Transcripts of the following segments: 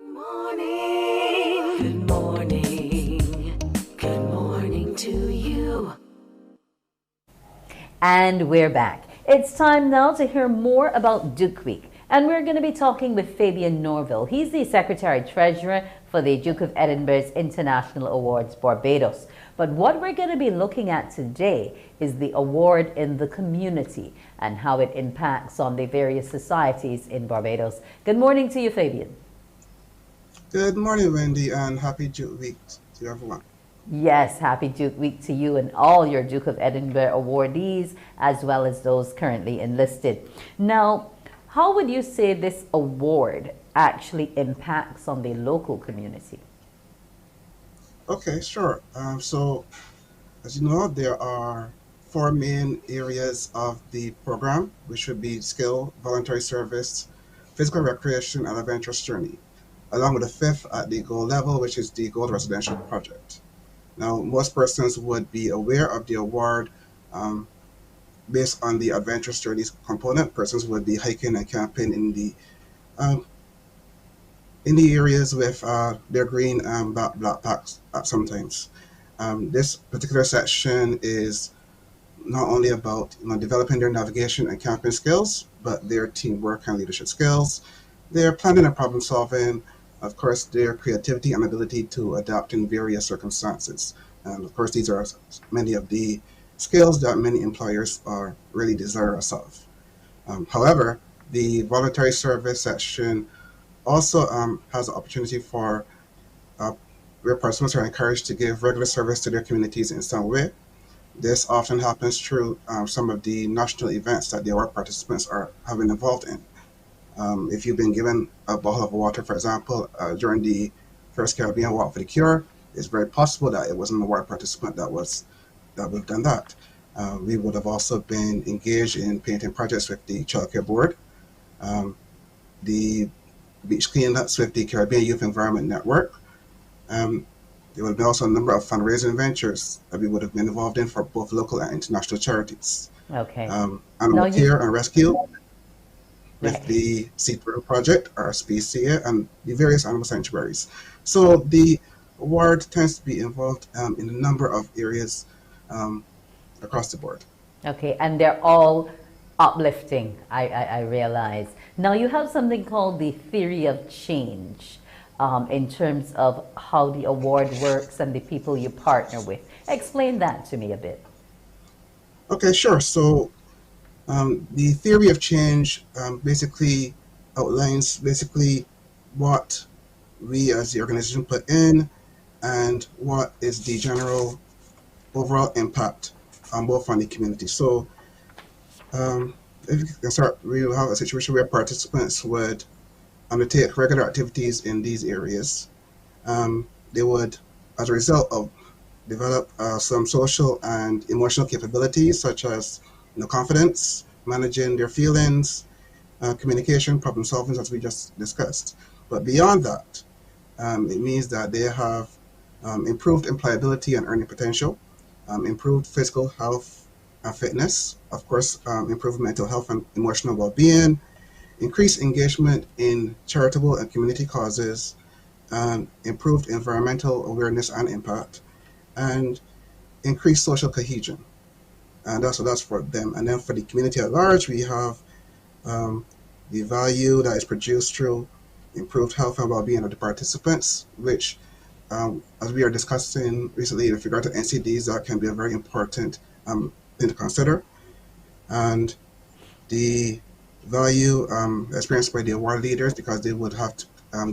Morning. Good morning. Good morning to you. And we're back. It's time now to hear more about Duke Week. And we're going to be talking with Fabian Norville. He's the Secretary Treasurer for the Duke of Edinburgh's International Awards Barbados. But what we're going to be looking at today is the award in the community and how it impacts on the various societies in Barbados. Good morning to you, Fabian. Good morning, Wendy, and happy Duke Week to everyone. Yes, happy Duke Week to you and all your Duke of Edinburgh awardees, as well as those currently enlisted. Now, how would you say this award actually impacts on the local community? Okay, sure. So, as you know, there are four main areas of the program, which would be skill, voluntary service, physical recreation, and adventurous journey, along with a fifth at the gold level, which is the gold residential project. Now, most persons would be aware of the award based on the adventurous journeys component. Persons would be hiking and camping um, in the areas with their green backpacks sometimes. This particular section is not only about developing their navigation and camping skills, but their teamwork and leadership skills, their planning and problem solving, of course, their creativity and ability to adapt in various circumstances. And of course, these are many of the skills that many employers are really desirous of. However, the voluntary service section also has an opportunity for uh, where participants are encouraged to give regular service to their communities in some way. This often happens through some of the national events that the award participants are having involved in. If you've been given a bottle of water, for example, during the first Caribbean Walk for the Cure, it's very possible that it was an award participant that would have done that. We would have also been engaged in painting projects with the Child Care Board, the beach cleanups with the Caribbean Youth Environment Network. There would have been also a number of fundraising ventures that we would have been involved in for both local and international charities. Okay. Animal care and rescue with Right. the Sea Turtle Project, RSPCA, and the various animal sanctuaries. So the award tends to be involved in a number of areas across the board. Okay, and they're all uplifting, I realize. Now, you have something called the theory of change in terms of how the award works and the people you partner with. Explain that to me a bit. Okay, sure. So the theory of change basically outlines what we as the organization put in and what is the general overall impact both on the community. So if you can start, we will have a situation where participants would undertake regular activities in these areas. They would, as a result of develop some social and emotional capabilities such as confidence, managing their feelings, communication, problem solving, as we just discussed. But beyond that, it means that they have improved employability and earning potential, improved physical health and fitness, of course, improved mental health and emotional well-being, increased engagement in charitable and community causes, improved environmental awareness and impact, and increased social cohesion. And that's for them. And then for the community at large, we have the value that is produced through improved health and well-being of the participants, which, as we are discussing recently with regard to NCDs, that can be a very important thing to consider. And the value experienced by the award leaders, because they would have to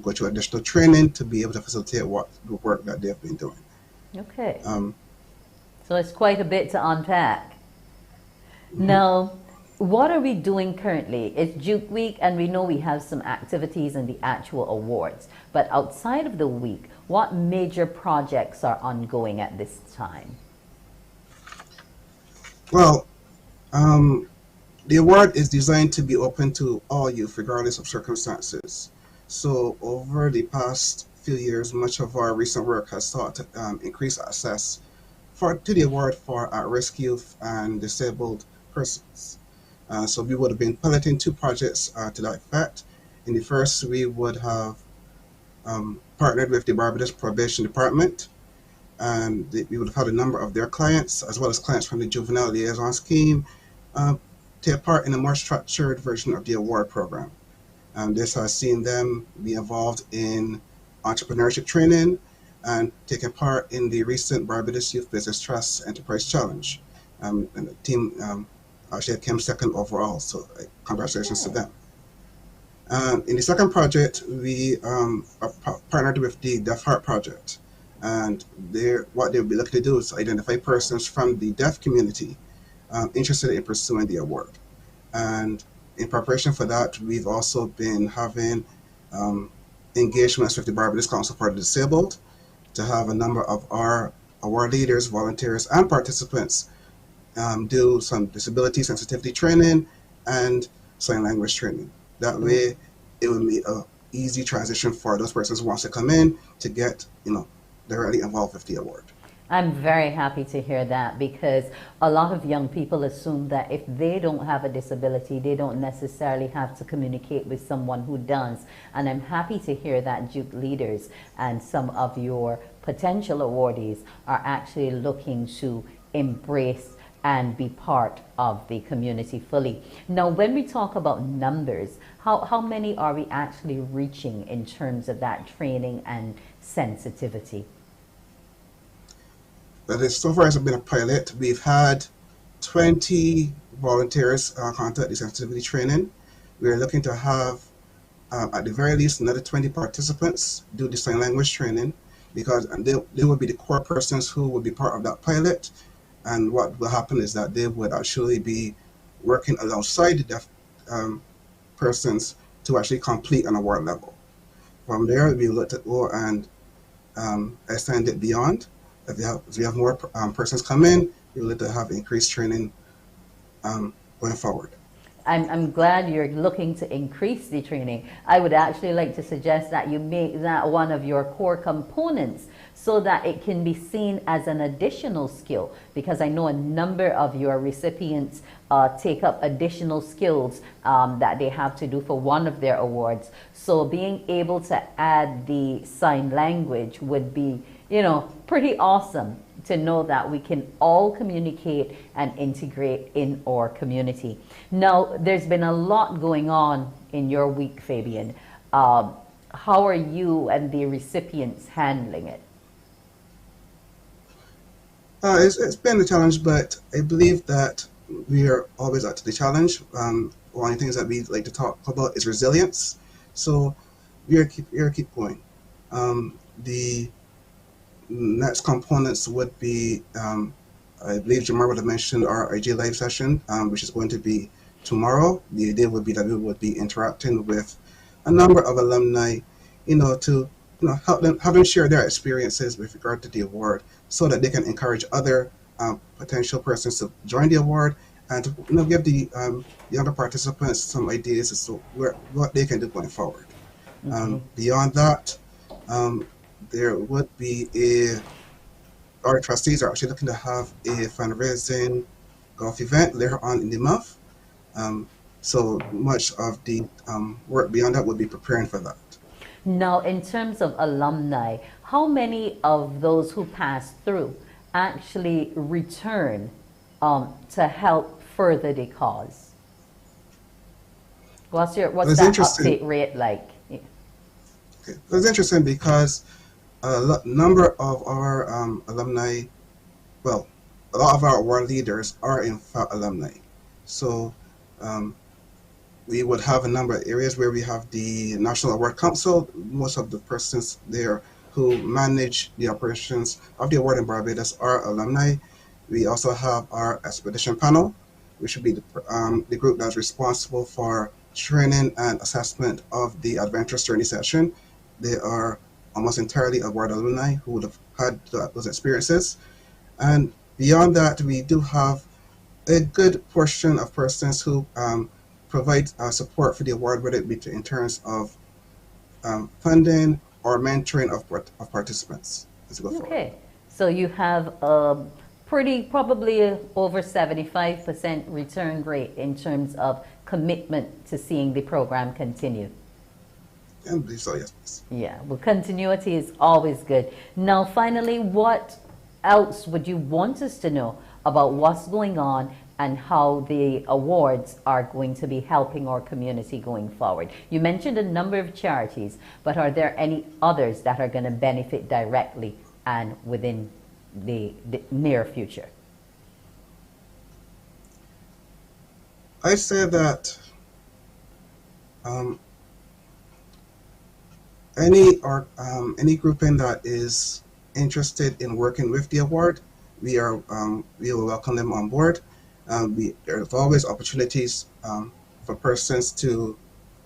go through additional training to be able to facilitate the work that they've been doing. Okay, Um, so it's quite a bit to unpack. mhm. Now, what are we doing currently? It's Duke Week, and we know we have some activities in the actual awards. But outside of the week, what major projects are ongoing at this time? Well, um, the award is designed to be open to all youth, regardless of circumstances. So, over the past few years, much of our recent work has sought to increase access to the award for at-risk youth and disabled persons. So, we would have been piloting two projects to that effect. In the first, we would have partnered with the Barbados Probation Department, and we would have had a number of their clients, as well as clients from the Juvenile Liaison Scheme, um, take part in a more structured version of the award program. This has seen them be involved in entrepreneurship training and taking part in the recent Barbados Youth Business Trust Enterprise Challenge. And the team actually came second overall, so congratulations to them. In the second project, we are partnered with the Deaf Heart Project. And what they'll be looking to do is identify persons from the deaf community interested in pursuing the award. And in preparation for that, we've also been having engagements with the Barbados Council for the Disabled to have a number of our award leaders, volunteers, and participants do some disability sensitivity training and sign language training. That way, it will be an easy transition for those persons who wants to come in to get, directly involved with the award. I'm very happy to hear that, because a lot of young people assume that if they don't have a disability, they don't necessarily have to communicate with someone who does. And I'm happy to hear that Duke leaders and some of your potential awardees are actually looking to embrace and be part of the community fully. Now, when we talk about numbers, how many are we actually reaching in terms of that training and sensitivity? So far, it's been a pilot. We've had 20 volunteers conduct the sensitivity training. We're looking to have, at the very least, another 20 participants do the sign language training, because they will be the core persons who will be part of that pilot. And what will happen is that they would actually be working alongside the deaf persons to actually complete an award level. From there, we look to go and extend it beyond. If we have more persons come in, we will look to have increased training going forward. I'm glad you're looking to increase the training. I would actually like to suggest that you make that one of your core components so that it can be seen as an additional skill, because I know a number of your recipients take up additional skills that they have to do for one of their awards. So being able to add the sign language would be, pretty awesome to know that we can all communicate and integrate in our community. Now, there's been a lot going on in your week, Fabian. How are you and the recipients handling it? It's been a challenge, but I believe that we are always up to the challenge. One of the things that we like to talk about is resilience. So we keep going. The next components would be, I believe Jamar would have mentioned our IG Live session, which is going to be tomorrow. The idea would be that we would be interacting with a number of alumni, to help them share their experiences with regard to the award, so that they can encourage other potential persons to join the award, and to give the younger participants some ideas as to what they can do going forward. Beyond that, there would be our trustees are actually looking to have a fundraising golf event later on in the month. So much of the work beyond that would be preparing for that. Now, in terms of alumni, how many of those who pass through actually return to help further the cause? What's that uptake rate like? Okay. It's interesting because a number of our alumni, well, a lot of our award leaders are in fact alumni. So we would have a number of areas where we have the National Award Council. Most of the persons there who manage the operations of the award in Barbados are alumni. We also have our expedition panel, which would be the group that's responsible for training and assessment of the Adventurous Journey session. They are almost entirely award alumni who would have had those experiences. And beyond that, we do have a good portion of persons who provide support for the award, whether it be in terms of funding or mentoring of participants as we go forward. Okay, so you have probably over 75% return rate in terms of commitment to seeing the program continue. I believe so, yes, please. Yeah, well, continuity is always good. Now, finally, what else would you want us to know about what's going on and how the awards are going to be helping our community going forward? You mentioned a number of charities, but are there any others that are going to benefit directly and within the near future? I'd say that um, any grouping that is interested in working with the award, we will welcome them on board. There's always opportunities for persons to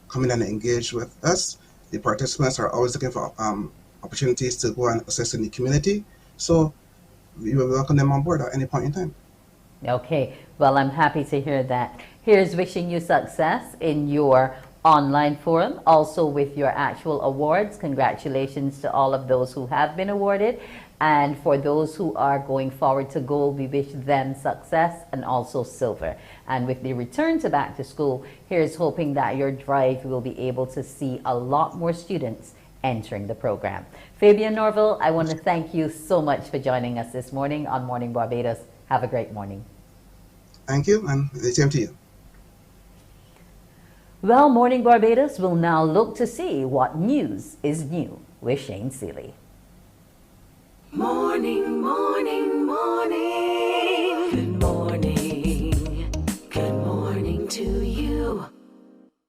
come in and engage with us. The participants are always looking for opportunities to go and assist in the community. So we will welcome them on board at any point in time. Okay, well, I'm happy to hear that. Here's wishing you success in your online forum, also with your actual awards. Congratulations to all of those who have been awarded. And for those who are going forward to gold, we wish them success and also silver. And with the return to back to school, here's hoping that your drive will be able to see a lot more students entering the program. Fabian Norville, I want to thank you so much for joining us this morning on Morning Barbados. Have a great morning. Thank you, and the same to you. Well, Morning Barbados will now look to see what news is new with Shane Seeley. Morning, morning, morning.